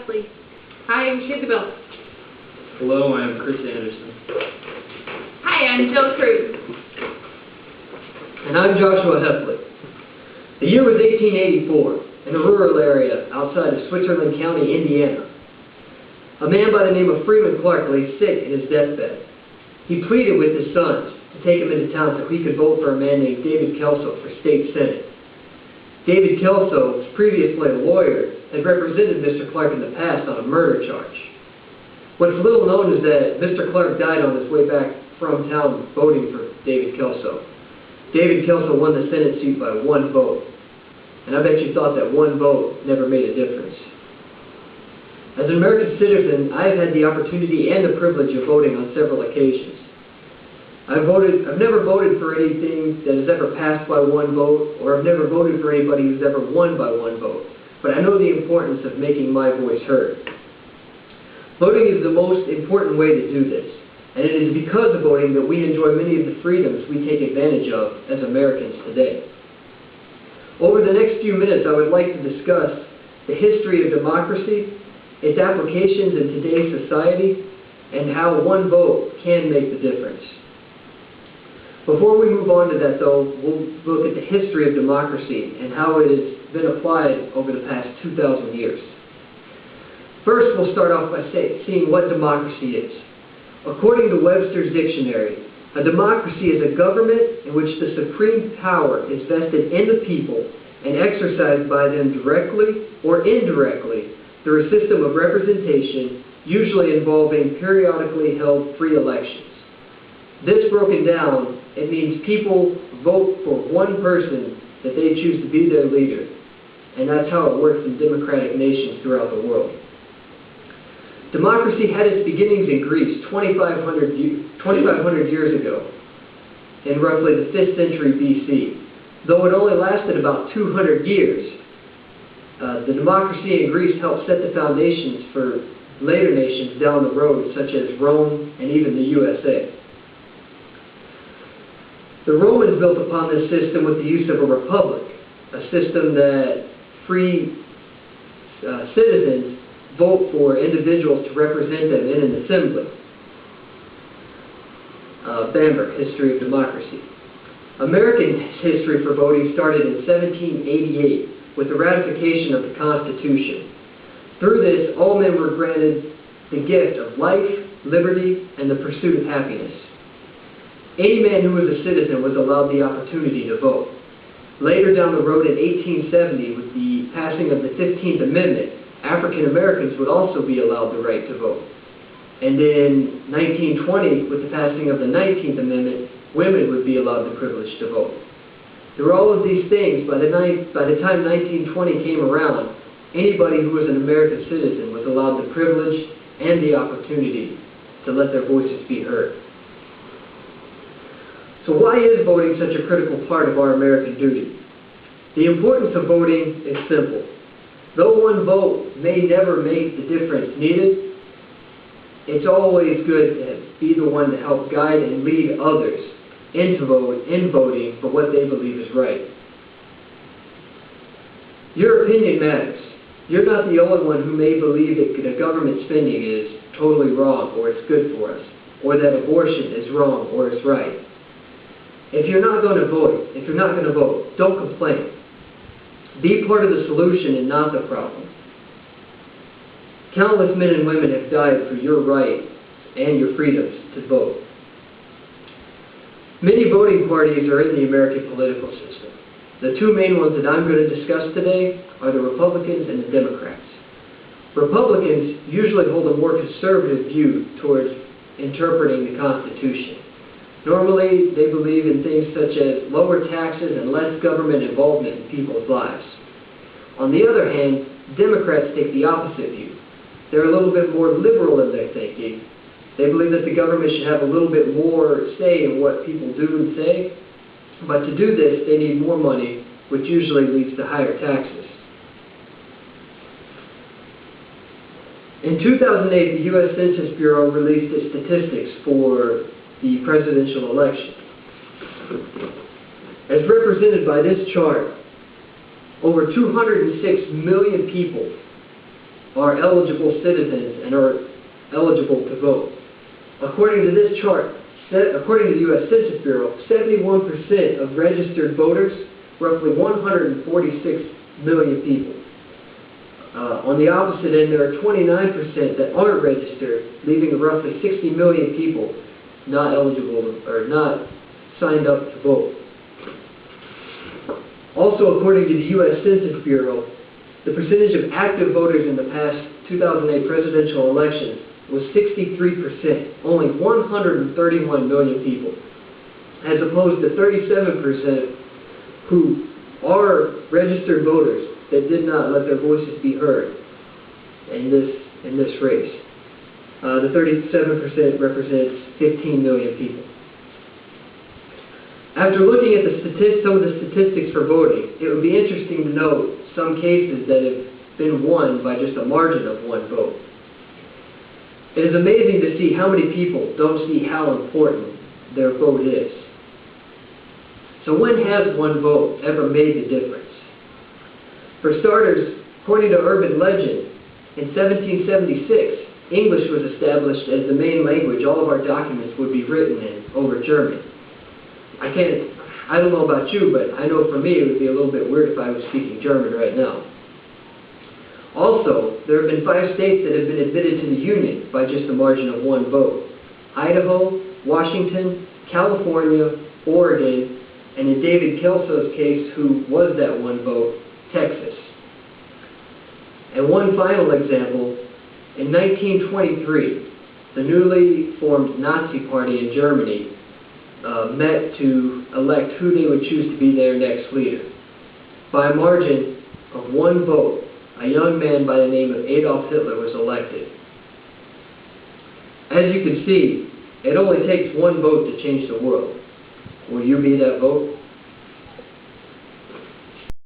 Heffley. Hi, I'm Isabel. Hello, I am Chris Anderson. Hi, I'm Jill Cruz. And I'm Joshua Heffley. The year was 1884, in a rural area outside of Switzerland County, Indiana. A man by the name of Freeman Clark lay sick in his deathbed. He pleaded with his sons to take him into town so he could vote for a man named David Kelso for state senate. David Kelso, previously a lawyer, had represented Mr. Clark in the past on a murder charge. What's little known is that Mr. Clark died on his way back from town voting for David Kelso. David Kelso won the Senate seat by 1 vote. And I bet you thought that 1 vote never made a difference. As an American citizen, I have had the opportunity and the privilege of voting on several occasions. I've never voted for anything that has ever passed by 1 vote, or I've never voted for anybody who's ever won by 1 vote. But I know the importance of making my voice heard. Voting is the most important way to do this, and it is because of voting that we enjoy many of the freedoms we take advantage of as Americans today. Over the next few minutes, I would like to discuss the history of democracy, its applications in today's society, and how 1 vote can make the difference. Before we move on to that, though, we'll look at the history of democracy and how it has been applied over the past 2,000 years. First, we'll start off by seeing what democracy is. According to Webster's dictionary, a democracy is a government in which the supreme power is vested in the people and exercised by them directly or indirectly through a system of representation, usually involving periodically held free elections. This broken down, it means people vote for 1 person that they choose to be their leader. And that's how it works in democratic nations throughout the world. Democracy had its beginnings in Greece 2,500 years ago, in roughly the 5th century BC. Though it only lasted about 200 years, the democracy in Greece helped set the foundations for later nations down the road, such as Rome and even the USA. The Romans built upon this system with the use of a republic, a system that free citizens vote for individuals to represent them in an assembly. Bamber, History of Democracy. American history for voting started in 1788 with the ratification of the Constitution. Through this, all men were granted the gift of life, liberty, and the pursuit of happiness. Any man who was a citizen was allowed the opportunity to vote. Later down the road in 1870, with the passing of the 15th Amendment, African Americans would also be allowed the right to vote. And in 1920, with the passing of the 19th Amendment, women would be allowed the privilege to vote. Through all of these things, by the time 1920 came around, anybody who was an American citizen was allowed the privilege and the opportunity to let their voices be heard. So why is voting such a critical part of our American duty? The importance of voting is simple. Though 1 vote may never make the difference needed, it's always good to be the one to help guide and lead others in voting for what they believe is right. Your opinion matters. You're not the only one who may believe that the government spending is totally wrong or it's good for us, or that abortion is wrong or it's right. If you're not going to vote, don't complain. Be part of the solution and not the problem. Countless men and women have died for your right and your freedoms to vote. Many voting parties are in the American political system. The 2 main ones that I'm going to discuss today are the Republicans and the Democrats. Republicans usually hold a more conservative view towards interpreting the Constitution. Normally, they believe in things such as lower taxes and less government involvement in people's lives. On the other hand, Democrats take the opposite view. They're a little bit more liberal in their thinking. They believe that the government should have a little bit more say in what people do and say, but to do this, they need more money, which usually leads to higher taxes. In 2008, the U.S. Census Bureau released its statistics for the presidential election. As represented by this chart, over 206 million people are eligible citizens and are eligible to vote. According to this chart, according to the U.S. Census Bureau, 71% of registered voters, roughly 146 million people. On the opposite end, there are 29% that aren't registered, leaving roughly 60 million people not eligible or not signed up to vote. Also, according to the U.S. Census Bureau, the percentage of active voters in the past 2008 presidential elections was 63%, only 131 million people, as opposed to 37% who are registered voters that did not let their voices be heard in this race. The 37% represents 15 million people. After looking at some of the statistics for voting, it would be interesting to note some cases that have been won by just a margin of one vote. It is amazing to see how many people don't see how important their vote is. So when has one vote ever made the difference? For starters, according to urban legend, in 1776, English was established as the main language all of our documents would be written in over German. I don't know about you, but I know for me it would be a little bit weird if I was speaking German right now. Also, there have been 5 states that have been admitted to the Union by just a margin of one vote: Idaho, Washington, California, Oregon, and in David Kelso's case, who was that one vote, Texas. And one final example, in 1923, the newly formed Nazi Party in Germany met to elect who they would choose to be their next leader. By a margin of one vote, a young man by the name of Adolf Hitler was elected. As you can see, it only takes one vote to change the world. Will you be that vote?